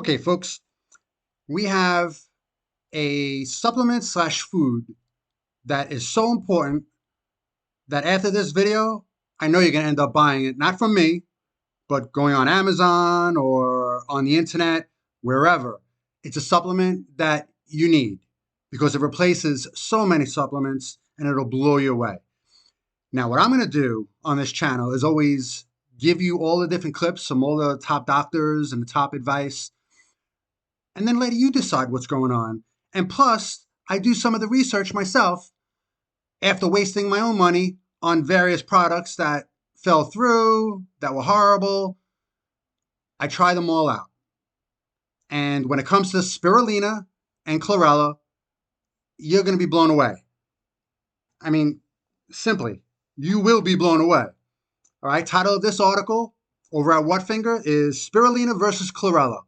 Okay, folks, we have a supplement slash food that is so important that after this video, I know you're going to end up buying it, not from me, but going on Amazon or on the internet, wherever. It's a supplement that you need because it replaces so many supplements and it'll blow you away. Now, what I'm going to do on this channel is always give you all the different clips from all the top doctors and the top advice, and then let you decide what's going on. And plus, I do some of the research myself after wasting my own money on various products that fell through, that were horrible. I try them all out. And when it comes to Spirulina and Chlorella, you're going to be blown away. I mean, simply, you will be blown away. All right, title of this article over at Whatfinger is Spirulina versus Chlorella.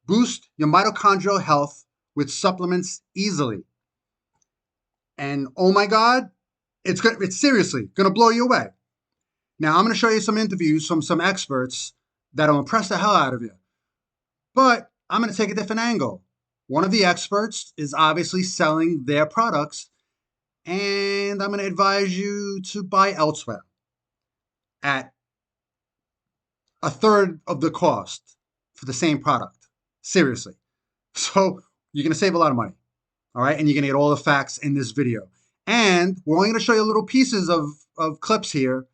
Boost your mitochondrial health with supplements easily. And oh my God, it's seriously going to blow you away. Now, I'm going to show you some interviews from some experts that'll impress the hell out of you. But I'm going to take a different angle. One of the experts is obviously selling their products, and I'm going to advise you to buy elsewhere at a third of the cost for the same product. Seriously. So you're going to save a lot of money. All right. And you're going to get all the facts in this video. And we're only going to show you little pieces of clips here.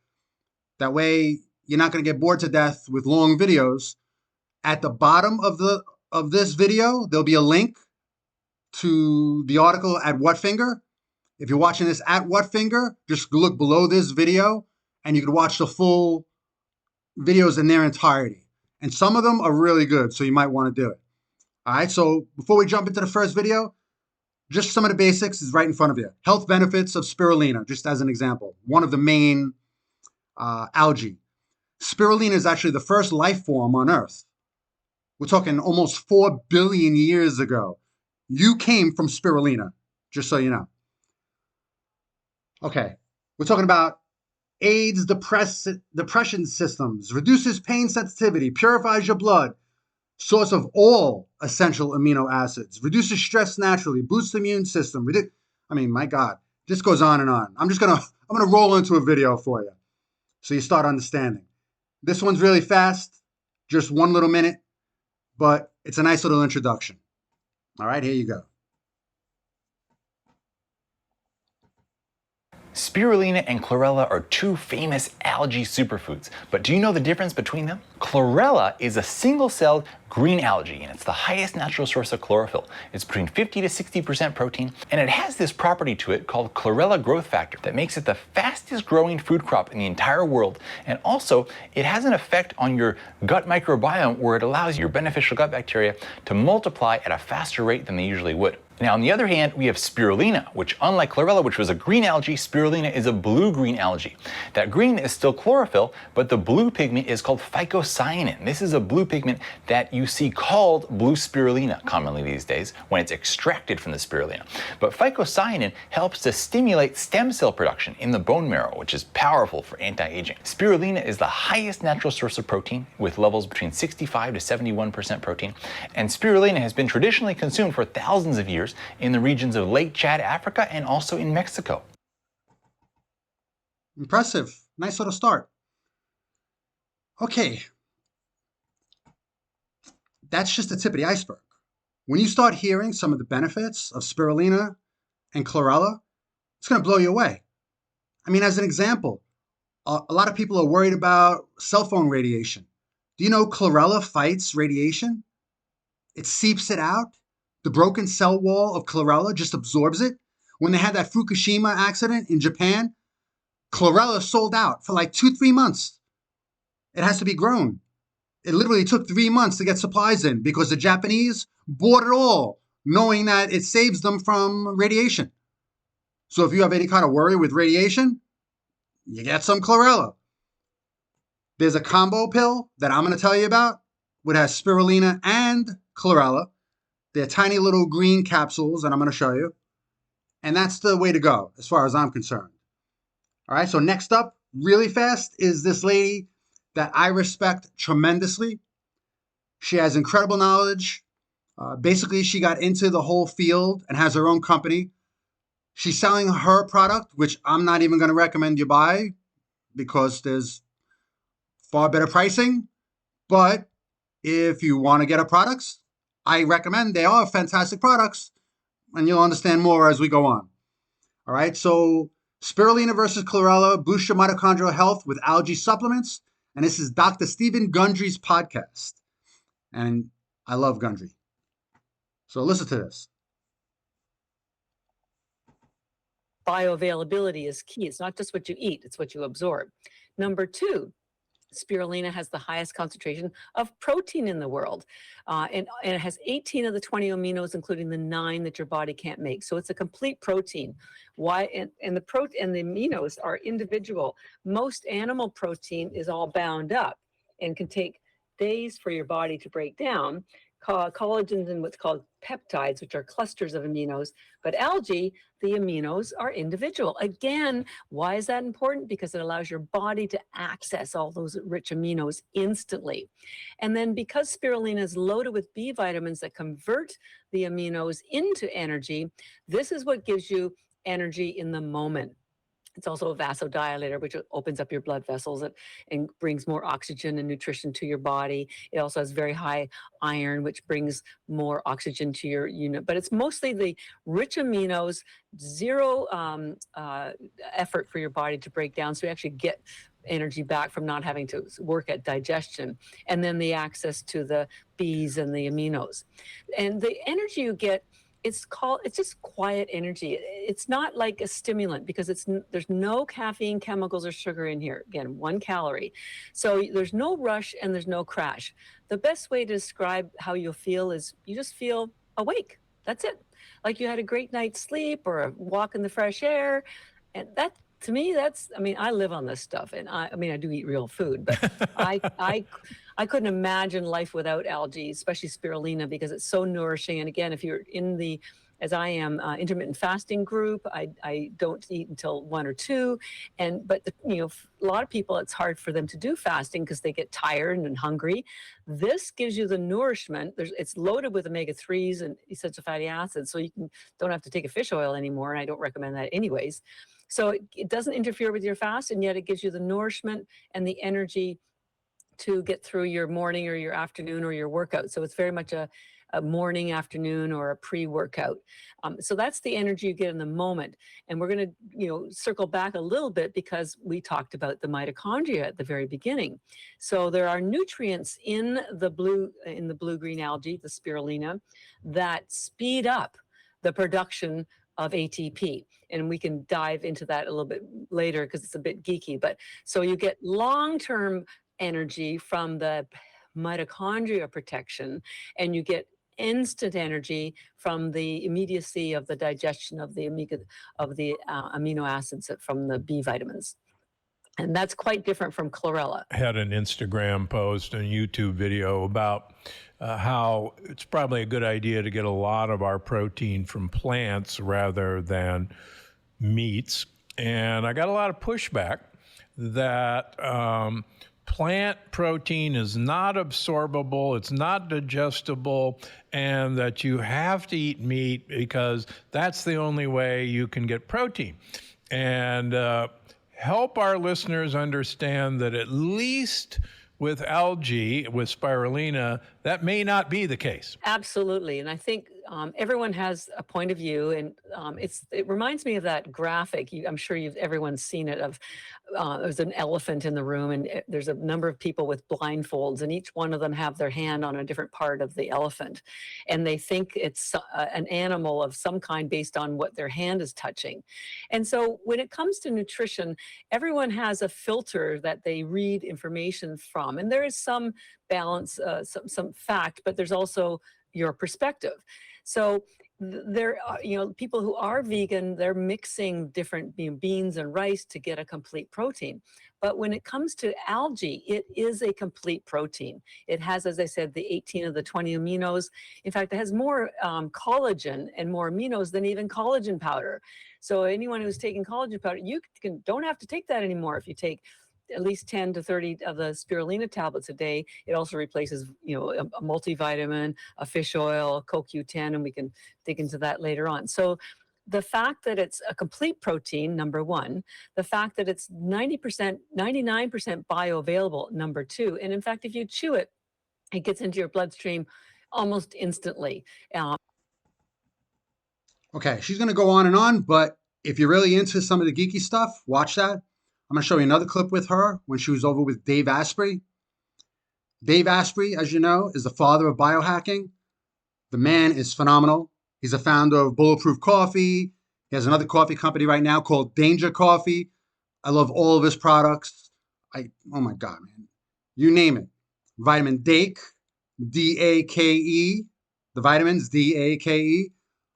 That way you're not going to get bored to death with long videos. At the bottom of this video, there'll be a link to the article at Whatfinger. If you're watching this at Whatfinger, just look below this video and you can watch the full videos in their entirety. And some of them are really good, so you might want to do it. All right, so before we jump into the first video, just some of the basics is right in front of you. Health benefits of spirulina, just as an example. One of the main algae. Spirulina is actually the first life form on Earth. We're talking almost 4 billion years ago. You came from spirulina, just so you know. Okay, we're talking about aids depression systems, reduces pain sensitivity, purifies your blood, source of all essential amino acids, reduces stress naturally, boosts the immune system. I mean, my God, this goes on and on. I'm gonna roll into a video for you so you start understanding. This one's really fast, just 1 little minute, but it's a nice little introduction. All right, here you go. Spirulina and Chlorella are two famous algae superfoods, but do you know the difference between them? Chlorella is a single-celled green algae, and it's the highest natural source of chlorophyll. It's between 50 to 60% protein, and it has this property to it called Chlorella growth factor that makes it the fastest growing food crop in the entire world. And also, it has an effect on your gut microbiome where it allows your beneficial gut bacteria to multiply at a faster rate than they usually would. Now, on the other hand, we have spirulina, which unlike Chlorella, which was a green algae, spirulina is a blue-green algae. That green is still chlorophyll, but the blue pigment is called phycocyanin. This is a blue pigment that you see called blue spirulina commonly these days when it's extracted from the spirulina. But phycocyanin helps to stimulate stem cell production in the bone marrow, which is powerful for anti-aging. Spirulina is the highest natural source of protein with levels between 65 to 71% protein, and spirulina has been traditionally consumed for thousands of years in the regions of Lake Chad, Africa, and also in Mexico. Impressive. Nice little start. Okay. That's just the tip of the iceberg. When you start hearing some of the benefits of spirulina and Chlorella, it's going to blow you away. I mean, as an example, a lot of people are worried about cell phone radiation. Do you know Chlorella fights radiation? It seeps it out. The broken cell wall of Chlorella just absorbs it. When they had that Fukushima accident in Japan, Chlorella sold out for like 2-3 months. It has to be grown. It literally took 3 months to get supplies in because the Japanese bought it all, knowing that it saves them from radiation. So if you have any kind of worry with radiation, you get some Chlorella. There's a combo pill that I'm going to tell you about, which has spirulina and Chlorella. They're tiny little green capsules that I'm going to show you. And that's the way to go as far as I'm concerned. All right, so next up, really fast, is this lady that I respect tremendously. She has incredible knowledge Basically, she got into the whole field and has her own company. She's selling her product, which I'm not even going to recommend you buy because there's far better pricing. But if you want to get her products, I recommend they are fantastic products, and you'll understand more as we go on. All right, so Spirulina versus Chlorella, boost your mitochondrial health with algae supplements. And this is Dr. Stephen Gundry's podcast. And I love Gundry. So listen to this. Bioavailability is key. It's not just what you eat, it's what you absorb. Number two, spirulina has the highest concentration of protein in the world. And it has 18 of the 20 aminos, including the 9 that your body can't make. So it's a complete protein. Why? And the aminos are individual. Most animal protein is all bound up and can take days for your body to break down. Collagens and what's called peptides, which are clusters of aminos. But algae, the aminos are individual. Again, why is that important? Because it allows your body to access all those rich aminos instantly. And then because spirulina is loaded with B vitamins that convert the aminos into energy, this is what gives you energy in the moment. It's also a vasodilator, which opens up your blood vessels and brings more oxygen and nutrition to your body. It also has very high iron, which brings more oxygen to your unit. But it's mostly the rich aminos, zero effort for your body to break down. So you actually get energy back from not having to work at digestion. And then the access to the Bs and the aminos. And the energy you get, it's just quiet energy. It's not like a stimulant because there's no caffeine, chemicals, or sugar in here. Again, 1 calorie. So there's no rush and there's no crash. The best way to describe how you'll feel is you just feel awake. That's it. Like you had a great night's sleep or a walk in the fresh air. And that, to me, I live on this stuff. And I do eat real food, but I couldn't imagine life without algae, especially spirulina, because it's so nourishing. And again, if you're in the, as I am, intermittent fasting group, I don't eat until 1 or 2. But a lot of people, it's hard for them to do fasting because they get tired and hungry. This gives you the nourishment. It's loaded with omega-3s and essential fatty acids, so you don't have to take a fish oil anymore. And I don't recommend that anyways. So it doesn't interfere with your fast, and yet it gives you the nourishment and the energy to get through your morning or your afternoon or your workout. So it's very much a morning, afternoon, or a pre-workout. So that's the energy you get in the moment. And we're going to, circle back a little bit because we talked about the mitochondria at the very beginning. So there are nutrients in the blue-green algae, the spirulina, that speed up the production of ATP. And we can dive into that a little bit later because it's a bit geeky. But so you get long-term energy from the mitochondria protection, and you get instant energy from the immediacy of the digestion of the amino acids from the B vitamins. And that's quite different from chlorella. I had an Instagram post and YouTube video about how it's probably a good idea to get a lot of our protein from plants rather than meats. And I got a lot of pushback that plant protein is not absorbable, it's not digestible, and that you have to eat meat because that's the only way you can get protein. And help our listeners understand that at least with algae, with spirulina, that may not be the case. Absolutely. And I think everyone has a point of view, and it reminds me of that graphic. I'm sure everyone's seen it, of there's an elephant in the room, and there's a number of people with blindfolds, and each one of them have their hand on a different part of the elephant. And they think it's an animal of some kind based on what their hand is touching. And so when it comes to nutrition, everyone has a filter that they read information from. And there is some balance, some fact, but there's also your perspective. So there are, people who are vegan, they're mixing different beans and rice to get a complete protein. But when it comes to algae, it is a complete protein. It has, as I said, the 18 of the 20 aminos. In fact, it has more collagen and more aminos than even collagen powder. So anyone who's taking collagen powder, don't have to take that anymore if you take at least 10 to 30 of the spirulina tablets a day. It also replaces, a multivitamin, a fish oil, CoQ10, and we can dig into that later on. So the fact that it's a complete protein, number one, the fact that it's 90%, 99% bioavailable, number two, and in fact, if you chew it, it gets into your bloodstream almost instantly. Okay, she's going to go on, but if you're really into some of the geeky stuff, watch that. I'm going to show you another clip with her when she was over with Dave Asprey. Dave Asprey, as you know, is the father of biohacking. The man is phenomenal. He's a founder of Bulletproof Coffee. He has another coffee company right now called Danger Coffee. I love all of his products. Oh my God, man. You name it. Vitamin Dake, D-A-K-E. The vitamins, D-A-K-E,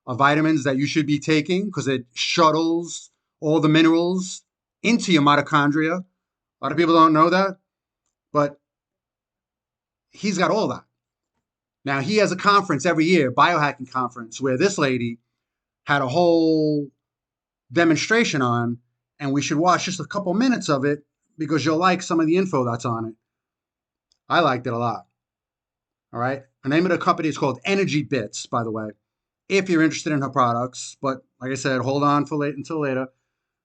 are vitamins that you should be taking because it shuttles all the minerals into your mitochondria. A lot of people don't know that, but he's got all that. Now, he has a conference every year, biohacking conference, where this lady had a whole demonstration on, and we should watch just a couple minutes of it because you'll like some of the info that's on it. I liked it a lot. All right. The name of the company is called ENERGYbits, by the way, if you're interested in her products. But like I said, hold on until later.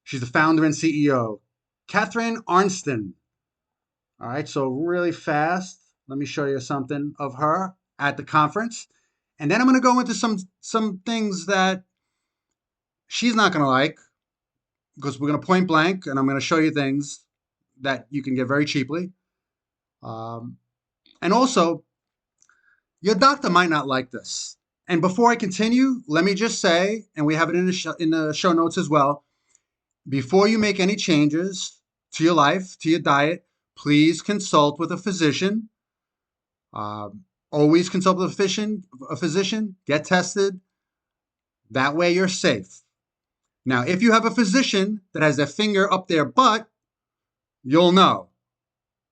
She's the founder and CEO. Catharine Arnston. All right. So really fast, let me show you something of her at the conference. And then I'm going to go into some things that she's not going to like because we're going to point blank and I'm going to show you things that you can get very cheaply. And also, your doctor might not like this. And before I continue, let me just say, and we have it in the show notes as well, before you make any changes to your life, to your diet, please consult with a physician. Always consult with a physician, get tested. That way you're safe. Now, if you have a physician that has their finger up their butt, you'll know.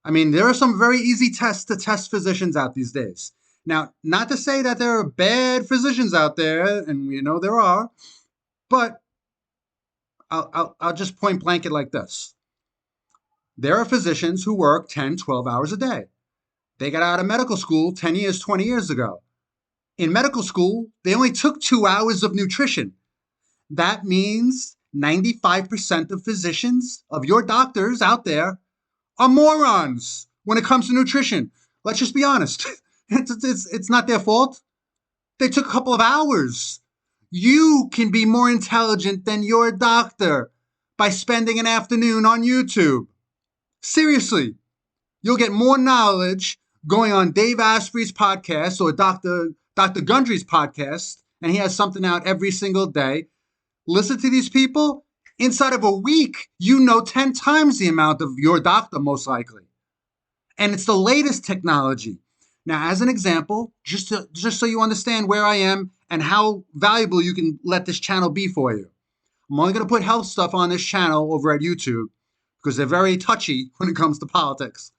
I mean, there are some very easy tests to test physicians out these days. Now, not to say that there are bad physicians out there, and we know there are, but I'll just point blank it like this. There are physicians who work 10, 12 hours a day. They got out of medical school 10 years, 20 years ago. In medical school, they only took 2 hours of nutrition. That means 95% of physicians, of your doctors out there, are morons when it comes to nutrition. Let's just be honest. It's not their fault. They took a couple of hours. You can be more intelligent than your doctor by spending an afternoon on YouTube. Seriously, you'll get more knowledge going on Dave Asprey's podcast or Dr. Gundry's podcast, and he has something out every single day. Listen to these people. Inside of a week, you know 10 times the amount of your doctor, most likely. And it's the latest technology. Now, as an example, just so you understand where I am and how valuable you can let this channel be for you. I'm only going to put health stuff on this channel over at YouTube because they're very touchy when it comes to politics.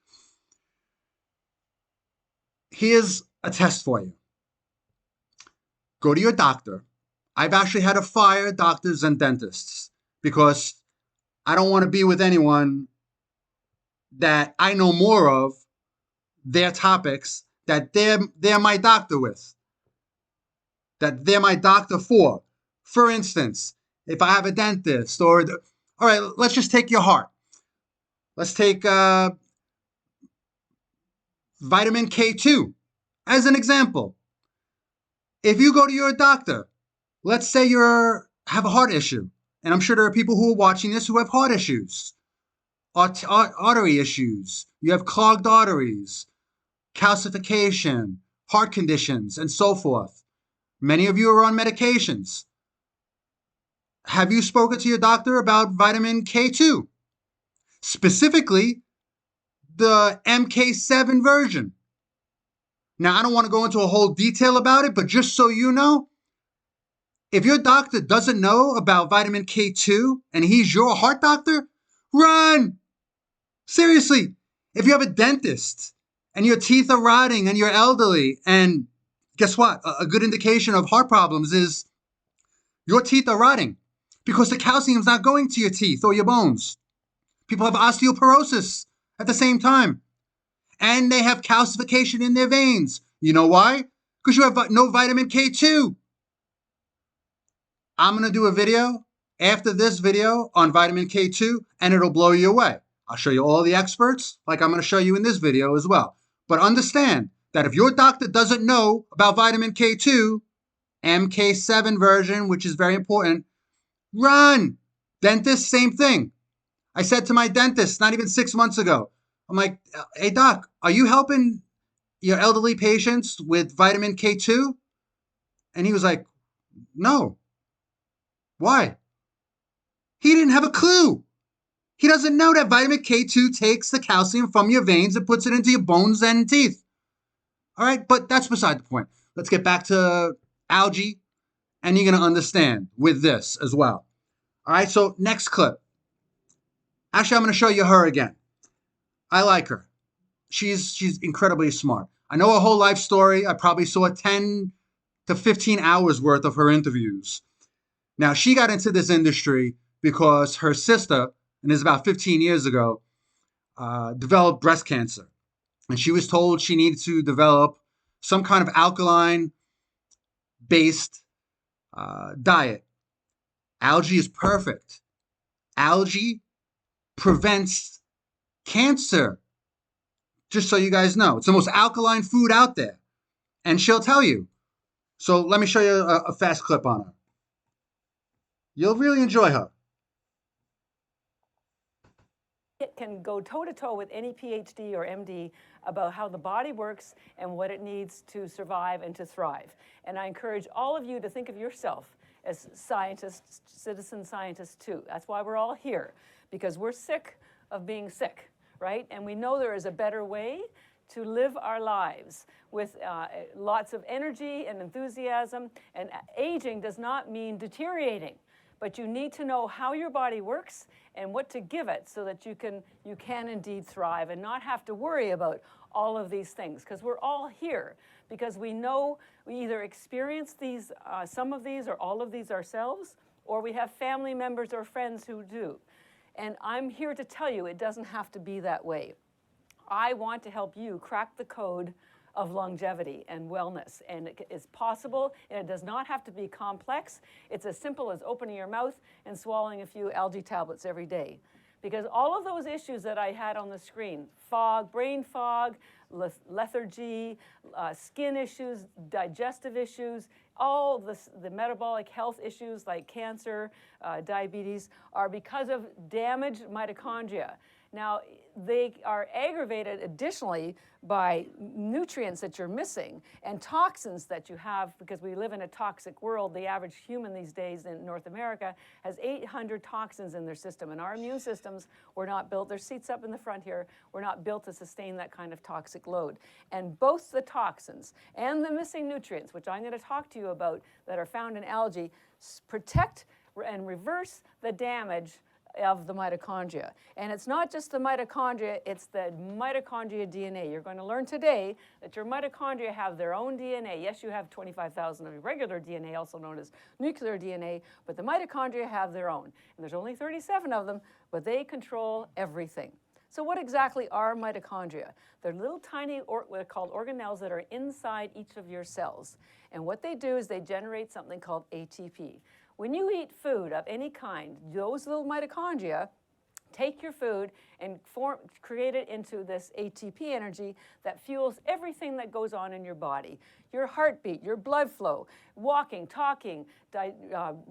Here's a test for you. Go to your doctor. I've actually had to fire doctors and dentists because I don't want to be with anyone that I know more of their topics that they're my doctor with, that they're my doctor for. For instance, if I have a dentist all right, let's just take your heart. Let's take vitamin K2 as an example. If you go to your doctor, let's say you have a heart issue, and I'm sure there are people who are watching this who have heart issues, artery issues. You have clogged arteries, calcification, heart conditions, and so forth. Many of you are on medications. Have you spoken to your doctor about vitamin K2? Specifically, the MK7 version. Now, I don't want to go into a whole detail about it, but just so you know, if your doctor doesn't know about vitamin K2 and he's your heart doctor, run! Seriously, if you have a dentist and your teeth are rotting and you're elderly, and guess what? A good indication of heart problems is your teeth are rotting because the calcium's not going to your teeth or your bones. People have osteoporosis at the same time. And they have calcification in their veins. You know why? Because you have no vitamin K2. I'm going to do a video after this video on vitamin K2, and it'll blow you away. I'll show you all the experts, like I'm going to show you in this video as well. But understand that if your doctor doesn't know about vitamin K2, MK7 version, which is very important, run. Dentist, same thing. I said to my dentist not even 6 months ago, I'm like, hey, doc, are you helping your elderly patients with vitamin K2? And he was like, no. Why? He didn't have a clue. He doesn't know that vitamin K2 takes the calcium from your veins and puts it into your bones and teeth. All right, but that's beside the point. Let's get back to algae, and you're going to understand with this as well. All right, so next clip. Actually, I'm going to show you her again. I like her. She's incredibly smart. I know her whole life story. I probably saw 10 to 15 hours worth of her interviews. Now, she got into this industry because her sister, and this is about 15 years ago, developed breast cancer. And she was told she needed to develop some kind of alkaline-based diet. Algae is perfect. Algae prevents cancer. Just so you guys know, it's the most alkaline food out there. And she'll tell you. So let me show you a fast clip on her. You'll really enjoy her. It can go toe-to-toe with any PhD or MD about how the body works and what it needs to survive and to thrive. And I encourage all of you to think of yourself as scientists, citizen scientists too. That's why we're all here, because we're sick of being sick, right? And we know there is a better way to live our lives with lots of energy and enthusiasm. And aging does not mean deteriorating, but you need to know how your body works and what to give it so that you can indeed thrive and not have to worry about all of these things, because we're all here because we know we either experience these, some of these or all of these ourselves, or we have family members or friends who do. And I'm here to tell you it doesn't have to be that way. I want to help you crack the code of longevity and wellness. And it is possible, and it does not have to be complex. It's as simple as opening your mouth and swallowing a few algae tablets every day. Because all of those issues that I had on the screen, fog, brain fog, lethargy, skin issues, digestive issues, all the metabolic health issues like cancer, diabetes, are because of damaged mitochondria. Now, they are aggravated additionally by nutrients that you're missing and toxins that you have, because we live in a toxic world. The average human these days in North America has 800 toxins in their system, and our immune systems were not built, there's seats up in the front here, were not built to sustain that kind of toxic load. And both the toxins and the missing nutrients, which I'm going to talk to you about, that are found in algae, protect and reverse the damage of the mitochondria. And it's not just the mitochondria, it's the mitochondria DNA. You're going to learn today that your mitochondria have their own DNA. Yes, you have 25,000 of regular DNA, also known as nuclear DNA, but the mitochondria have their own. And there's only 37 of them, but they control everything. So what exactly are mitochondria? They're little tiny, what are called organelles that are inside each of your cells. And what they do is they generate something called ATP. When you eat food of any kind, those little mitochondria take your food and create it into this ATP energy that fuels everything that goes on in your body. Your heartbeat, your blood flow, walking, talking,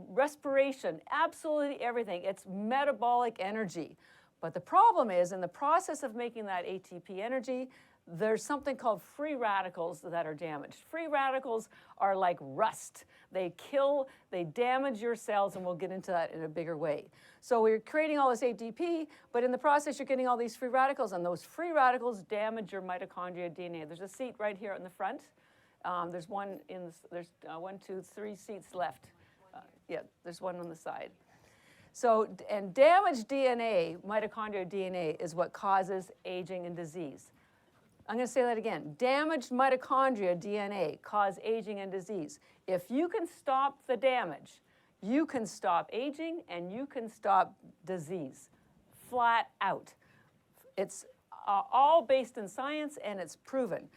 respiration, absolutely everything. It's metabolic energy. But the problem is, in the process of making that ATP energy, there's something called free radicals that are damaged. Free radicals are like rust. They kill, they damage your cells, and we'll get into that in a bigger way. So we're creating all this ATP, but in the process you're getting all these free radicals, and those free radicals damage your mitochondria DNA. There's a seat right here in the front. There's one in the, there's 1, 2, 3 seats left. Yeah, there's one on the side. So, and damaged DNA, mitochondrial DNA, is what causes aging and disease. I'm going to say that again. Damaged mitochondria DNA cause aging and disease. If you can stop the damage, you can stop aging and you can stop disease. flat out. It's all based in science, and it's proven.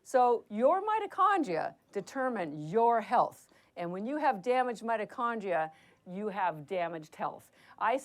So your mitochondria determine your health. And when you have damaged mitochondria, you have damaged health. I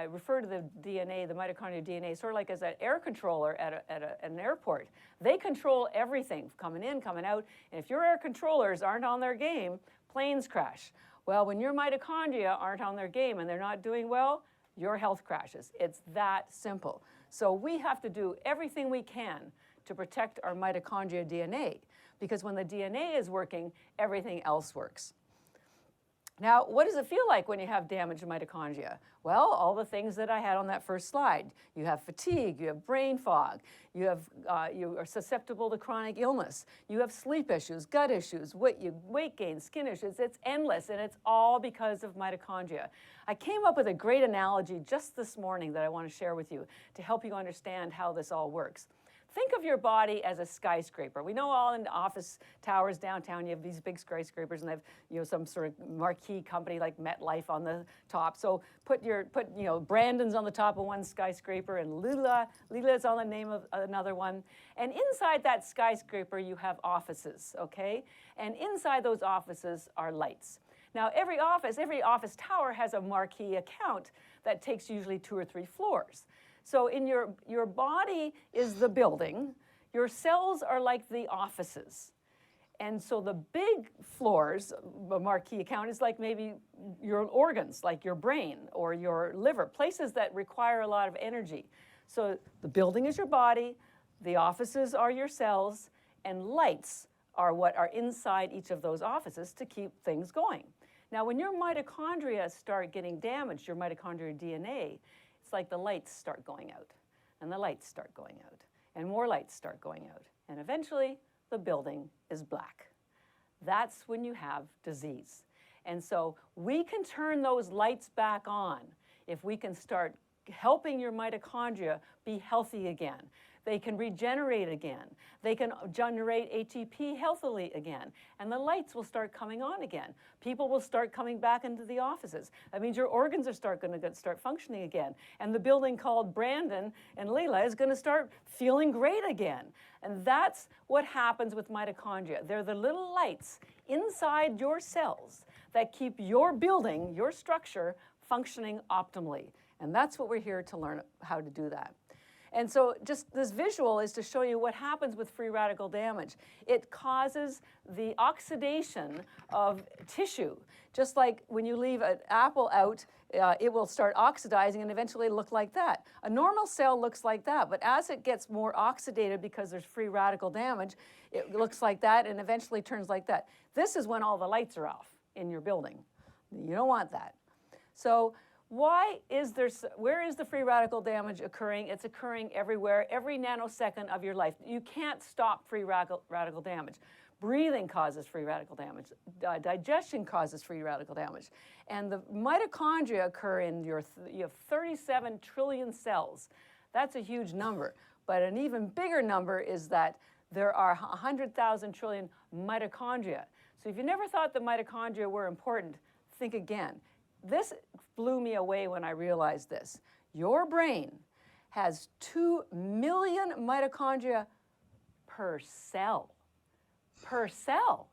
refer to the DNA, the mitochondrial DNA, sort of like as an air controller at an airport. They control everything coming in, coming out. And if your air controllers aren't on their game, planes crash. Well, when your mitochondria aren't on their game and they're not doing well, your health crashes. It's that simple. So we have to do everything we can to protect our mitochondria DNA, because when the DNA is working, everything else works. Now, what does it feel like when you have damaged mitochondria? Well, all the things that I had on that first slide. You have fatigue, you have brain fog, you are susceptible to chronic illness, you have sleep issues, gut issues, weight gain, skin issues. It's endless, and it's all because of mitochondria. I came up with a great analogy just this morning that I want to share with you to help you understand how this all works. Think of your body as a skyscraper. We know all in office towers downtown, you have these big skyscrapers, and they have some sort of marquee company like MetLife on the top. So put Brandon's on the top of one skyscraper, and Lila's on the name of another one. And inside that skyscraper, you have offices, okay? And inside those offices are lights. Now, every office tower has a marquee account that takes usually 2 or 3 floors. So in your body is the building, your cells are like the offices. And so the big floors, a marquee account, is like maybe your organs, like your brain or your liver, places that require a lot of energy. So the building is your body, the offices are your cells, and lights are what are inside each of those offices to keep things going. Now, when your mitochondria start getting damaged, your mitochondrial DNA, it's like the lights start going out, and the lights start going out, and more lights start going out, and eventually the building is black. That's when you have disease. And so we can turn those lights back on if we can start helping your mitochondria be healthy again. They can regenerate again. They can generate ATP healthily again. And the lights will start coming on again. People will start coming back into the offices. That means your organs are going to start functioning again. And the building called Brandon and Leila is going to start feeling great again. And that's what happens with mitochondria. They're the little lights inside your cells that keep your building, your structure, functioning optimally. And that's what we're here to learn how to do that. And so just this visual is to show you what happens with free radical damage. It causes the oxidation of tissue. Just like when you leave an apple out, it will start oxidizing and eventually look like that. A normal cell looks like that, but as it gets more oxidated because there's free radical damage, it looks like that and eventually turns like that. This is when all the lights are off in your building. You don't want that. So where is the free radical damage occurring? It's occurring everywhere, every nanosecond of your life. You can't stop free radical damage. Breathing causes free radical damage. Digestion causes free radical damage. And the mitochondria occur in you have 37 trillion cells. That's a huge number. But an even bigger number is that there are 100,000 trillion mitochondria. So if you never thought the mitochondria were important, think again. This blew me away when I realized this. Your brain has 2 million mitochondria per cell. Per cell.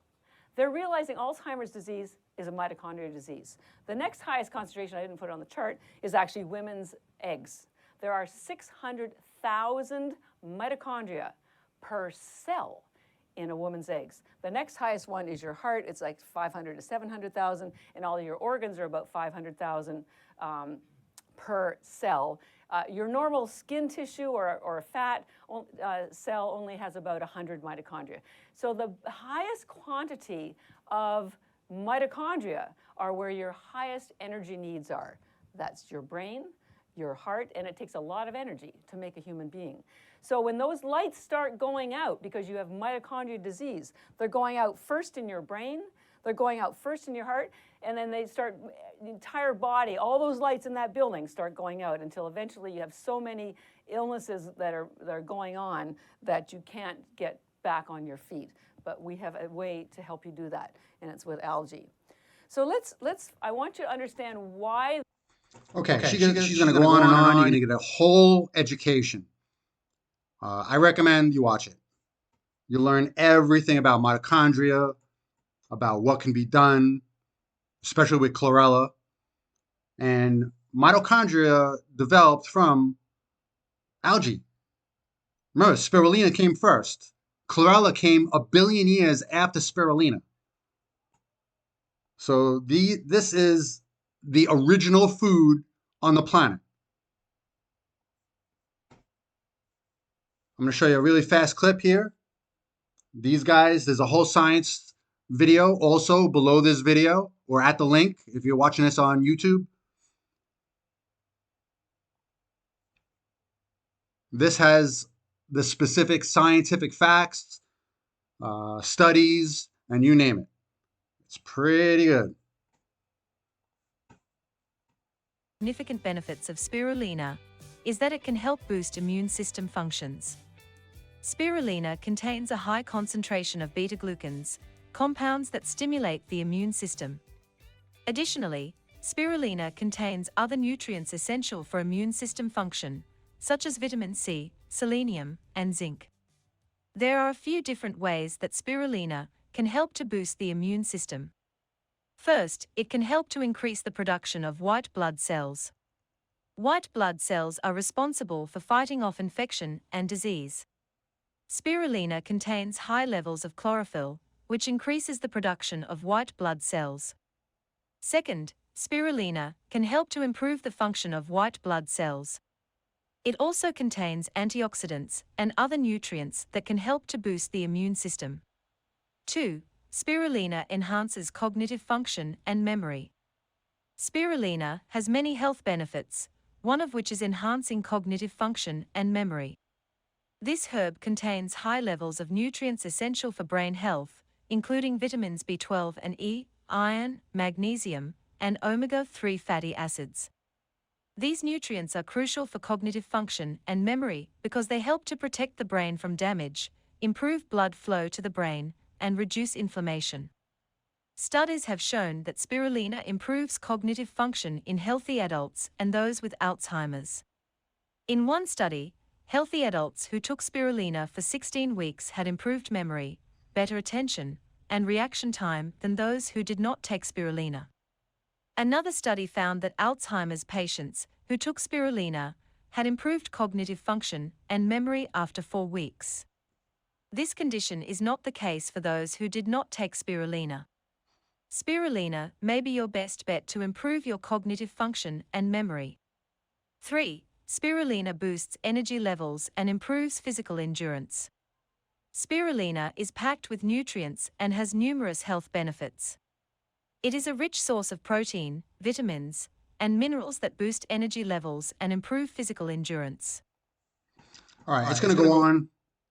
They're realizing Alzheimer's disease is a mitochondrial disease. The next highest concentration, I didn't put it on the chart, is actually women's eggs. There are 600,000 mitochondria per cell in a woman's eggs. The next highest one is your heart. It's like 500 to 700,000, and all of your organs are about 500,000 per cell. Your normal skin tissue or fat cell only has about 100 mitochondria. So the highest quantity of mitochondria are where your highest energy needs are. That's your brain, your heart, and it takes a lot of energy to make a human being. So when those lights start going out because you have mitochondrial disease, they're going out first in your brain, they're going out first in your heart, and then they start, the entire body, all those lights in that building start going out until eventually you have so many illnesses that are going on that you can't get back on your feet. But we have a way to help you do that, and it's with algae. So I want you to understand why. Okay, she's going to go on and on. You're going to get a whole education. I recommend you watch it. You learn everything about mitochondria, about what can be done, especially with chlorella. And mitochondria developed from algae. Remember, spirulina came first. Chlorella came a billion years after spirulina. So this is the original food on the planet. I'm going to show you a really fast clip here. These guys, there's a whole science video also below this video or at the link if you're watching this on YouTube. This has the specific scientific facts, studies, and you name it. It's pretty good. Significant benefits of spirulina is that it can help boost immune system functions. Spirulina contains a high concentration of beta-glucans, compounds that stimulate the immune system. Additionally, spirulina contains other nutrients essential for immune system function, such as vitamin C, selenium, and zinc. There are a few different ways that spirulina can help to boost the immune system. First, it can help to increase the production of white blood cells. White blood cells are responsible for fighting off infection and disease. Spirulina contains high levels of chlorophyll, which increases the production of white blood cells. Second, spirulina can help to improve the function of white blood cells. It also contains antioxidants and other nutrients that can help to boost the immune system. 2. Spirulina enhances cognitive function and memory. Spirulina has many health benefits, one of which is enhancing cognitive function and memory. This herb contains high levels of nutrients essential for brain health, including vitamins B12 and E, iron, magnesium, and omega-3 fatty acids. These nutrients are crucial for cognitive function and memory because they help to protect the brain from damage, improve blood flow to the brain, and reduce inflammation. Studies have shown that spirulina improves cognitive function in healthy adults and those with Alzheimer's. In one study, healthy adults who took spirulina for 16 weeks had improved memory, better attention, and reaction time than those who did not take spirulina. Another study found that Alzheimer's patients who took spirulina had improved cognitive function and memory after 4 weeks. This condition is not the case for those who did not take spirulina. Spirulina may be your best bet to improve your cognitive function and memory. 3. Spirulina boosts energy levels and improves physical endurance. Spirulina is packed with nutrients and has numerous health benefits. It is a rich source of protein, vitamins, and minerals that boost energy levels and improve physical endurance. All right, it's going to go on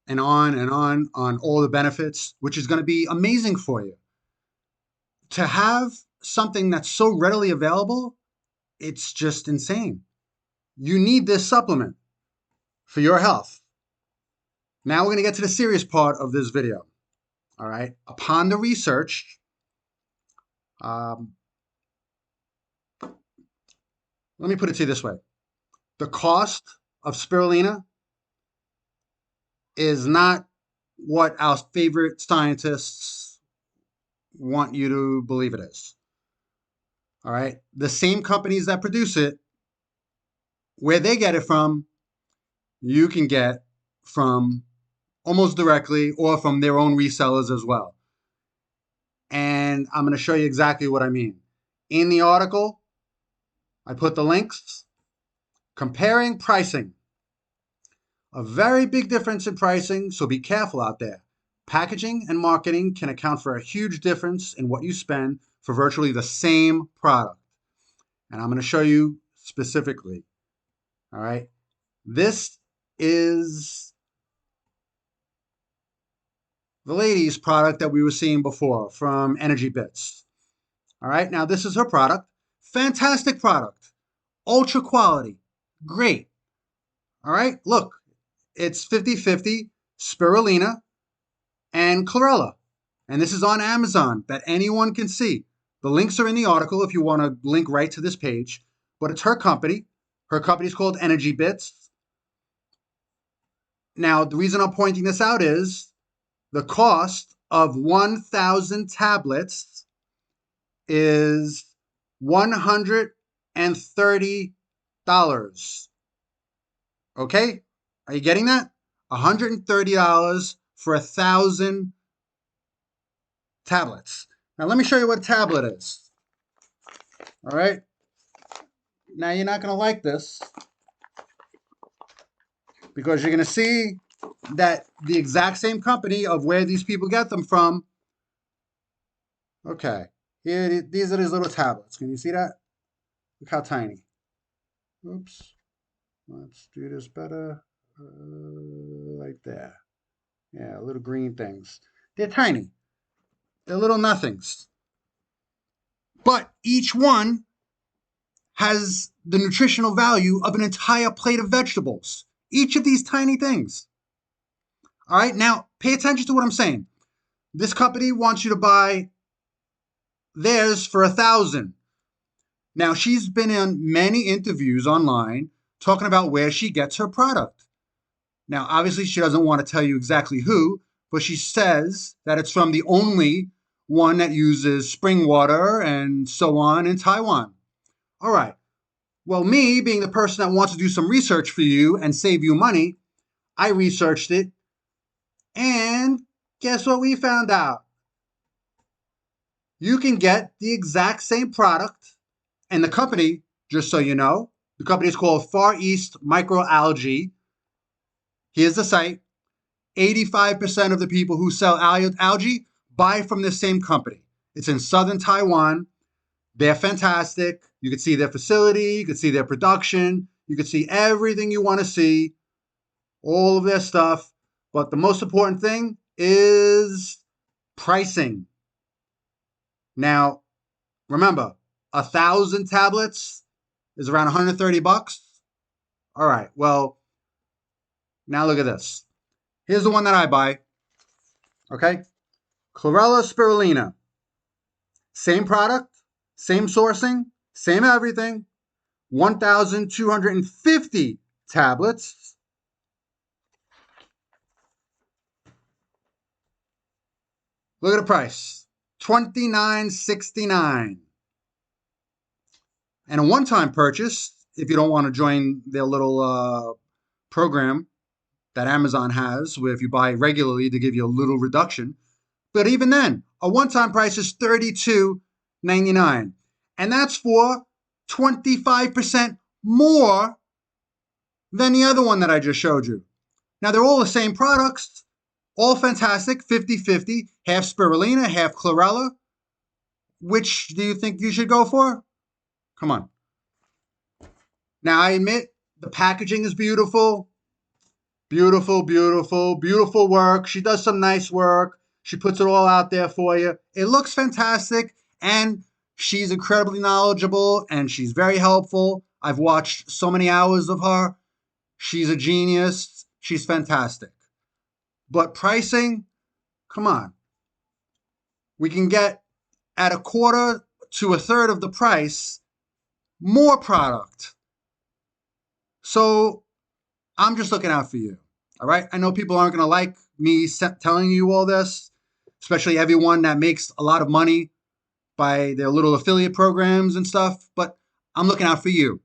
and on and on all the benefits, which is going to be amazing for you. To have something that's so readily available, it's just insane. You need this supplement for your health. Now we're going to get to the serious part of this video. All right. Upon the research, let me put it to you this way. The cost of spirulina is not what our favorite scientists want you to believe it is. All right. The same companies that produce it, where they get it from, you can get from almost directly or from their own resellers as well. And I'm going to show you exactly what I mean. In the article, I put the links comparing pricing. A very big difference in pricing, so be careful out there. Packaging and marketing can account for a huge difference in what you spend for virtually the same product. And I'm going to show you specifically. All right. This is the lady's product that we were seeing before from ENERGYbits. All right. Now, this is her product. Fantastic product. Ultra quality. Great. All right. Look, it's 50-50 spirulina and chlorella. And this is on Amazon that anyone can see. The links are in the article if you want to link right to this page. but it's her company. Her company is called ENERGYbits. Now, the reason I'm pointing this out is the cost of 1,000 tablets is $130. Okay? Are you getting that? $130 for 1,000 tablets. Now, let me show you what a tablet is. All right? Now, you're not going to like this because you're going to see that the exact same company of where these people get them from. Okay, here, these are these little tablets. Can you see that? Look how tiny. Oops. Let's do this better. Like there. Yeah, little green things. They're tiny. They're little nothings. But each one has the nutritional value of an entire plate of vegetables. Each of these tiny things. All right, now pay attention to what I'm saying. This company wants you to buy theirs for 1,000. Now, she's been in many interviews online talking about where she gets her product. Now, obviously, she doesn't want to tell you exactly who, but she says that it's from the only one that uses spring water and so on in Taiwan. All right. Well, me being the person that wants to do some research for you and save you money, I researched it. And guess what we found out? You can get the exact same product, and the company, just so you know, the company is called Far East Microalgae. Here's the site. 85% of the people who sell algae buy from this same company. It's in southern Taiwan. They're fantastic. You can see their facility. You can see their production. You can see everything you want to see, all of their stuff. But the most important thing is pricing. Now, remember, 1,000 tablets is around $130. All right, well, now look at this. Here's the one that I buy. Okay, Chlorella Spirulina. Same product, same sourcing, same everything. 1,250 tablets. Look at the price, $29.69. And a one-time purchase, if you don't want to join their little program that Amazon has, where if you buy regularly, they give you a little reduction. But even then, a one-time price is $32.99. And that's for 25% more than the other one that I just showed you. Now, they're all the same products, all fantastic, 50-50, half spirulina, half chlorella. Which do you think you should go for? Come on. Now, I admit the packaging is beautiful. Beautiful, beautiful, beautiful work. She does some nice work. She puts it all out there for you. It looks fantastic, and she's incredibly knowledgeable, and she's very helpful. I've watched so many hours of her. She's a genius. She's fantastic. But pricing, come on. We can get at a quarter to a third of the price more product. So I'm just looking out for you. All right. I know people aren't going to like me telling you all this, especially everyone that makes a lot of money by their little affiliate programs and stuff, but I'm looking out for you.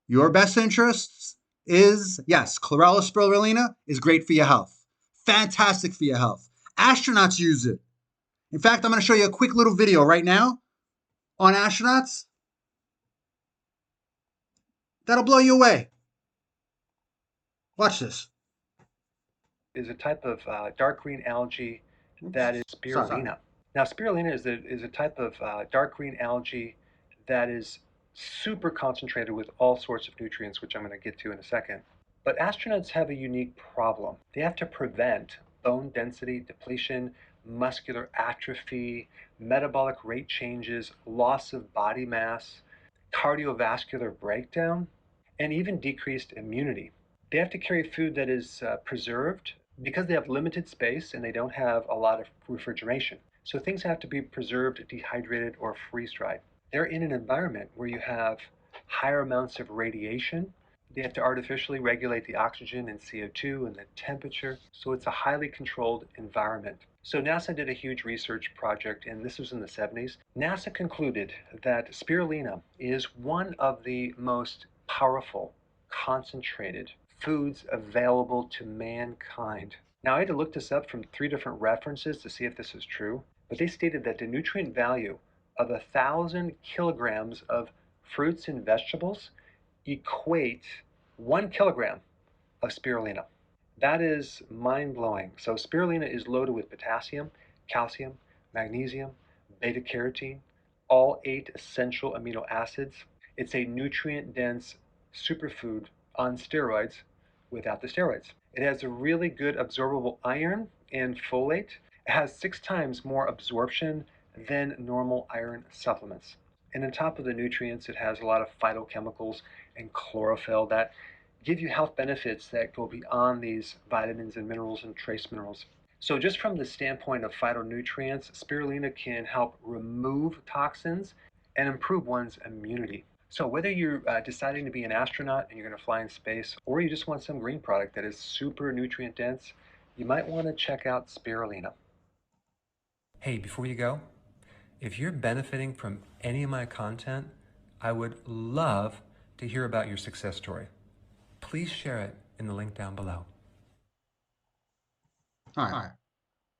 Your best interests is, yes, Chlorella Spirulina is great for your health. Fantastic for your health. Astronauts use it. In fact, I'm going to show you a quick little video right now on astronauts that'll blow you away. Watch this. Is a type of dark green algae that is spirulina. Sorry. Now, spirulina is a type of dark green algae that is super concentrated with all sorts of nutrients, which I'm going to get to in a second. But astronauts have a unique problem. They have to prevent bone density depletion, muscular atrophy, metabolic rate changes, loss of body mass, cardiovascular breakdown, and even decreased immunity. They have to carry food that is preserved because they have limited space and they don't have a lot of refrigeration. So things have to be preserved, dehydrated, or freeze-dried. They're in an environment where you have higher amounts of radiation. They have to artificially regulate the oxygen and CO2 and the temperature, so it's a highly controlled environment. So NASA did a huge research project, and this was in the 70s. NASA concluded that spirulina is one of the most powerful, concentrated foods available to mankind. Now, I had to look this up from 3 different references to see if this is true, but they stated that the nutrient value of 1,000 kilograms of fruits and vegetables equate 1 kilogram of spirulina. That is mind-blowing. So spirulina is loaded with potassium, calcium, magnesium, beta-carotene, all 8 essential amino acids. It's a nutrient-dense superfood on steroids without the steroids. It has a really good absorbable iron and folate. It has 6 times more absorption than normal iron supplements. And on top of the nutrients, it has a lot of phytochemicals and chlorophyll that give you health benefits that go beyond these vitamins and minerals and trace minerals. So just from the standpoint of phytonutrients, spirulina can help remove toxins and improve one's immunity. So whether you're deciding to be an astronaut and you're going to fly in space, or you just want some green product that is super nutrient dense, you might want to check out spirulina. Hey, before you go, if you're benefiting from any of my content, I would love to hear about your success story. Please share it in the link down below. All right.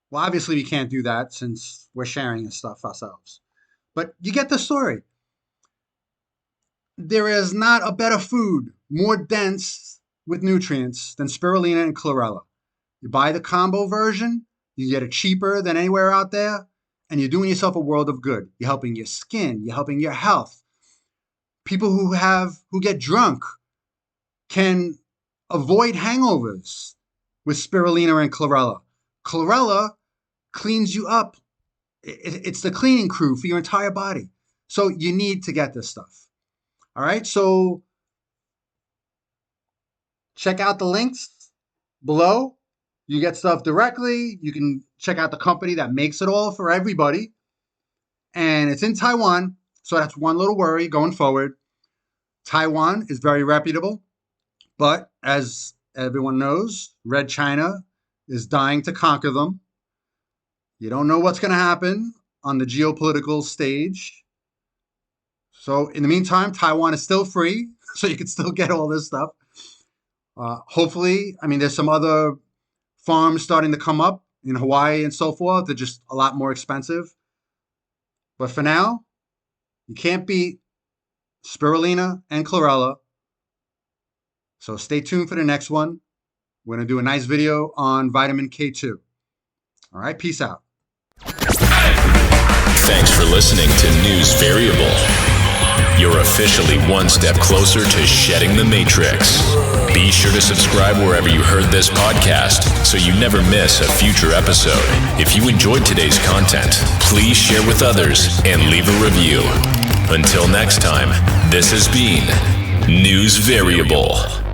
Well, obviously we can't do that since we're sharing this stuff ourselves. But you get the story. There is not a better food more dense with nutrients than spirulina and chlorella. You buy the combo version, you get it cheaper than anywhere out there, and you're doing yourself a world of good. You're helping your skin, you're helping your health. People who get drunk can avoid hangovers with spirulina and chlorella. Chlorella cleans you up. It's the cleaning crew for your entire body. So you need to get this stuff. All right, so check out the links below. You get stuff directly. You can check out the company that makes it all for everybody. And it's in Taiwan, so that's one little worry going forward. Taiwan is very reputable, but as everyone knows, Red China is dying to conquer them. You don't know what's going to happen on the geopolitical stage. So in the meantime, Taiwan is still free, so you can still get all this stuff. Hopefully, there's some other farms starting to come up in Hawaii and so forth. They're just a lot more expensive. But for now, you can't beat spirulina and chlorella. So stay tuned for the next one. We're going to do a nice video on vitamin K2. All right, peace out. Thanks for listening to News Variable. You're officially one step closer to shedding the matrix. Be sure to subscribe wherever you heard this podcast so you never miss a future episode. If you enjoyed today's content, please share with others and leave a review. Until next time, this has been News Variable.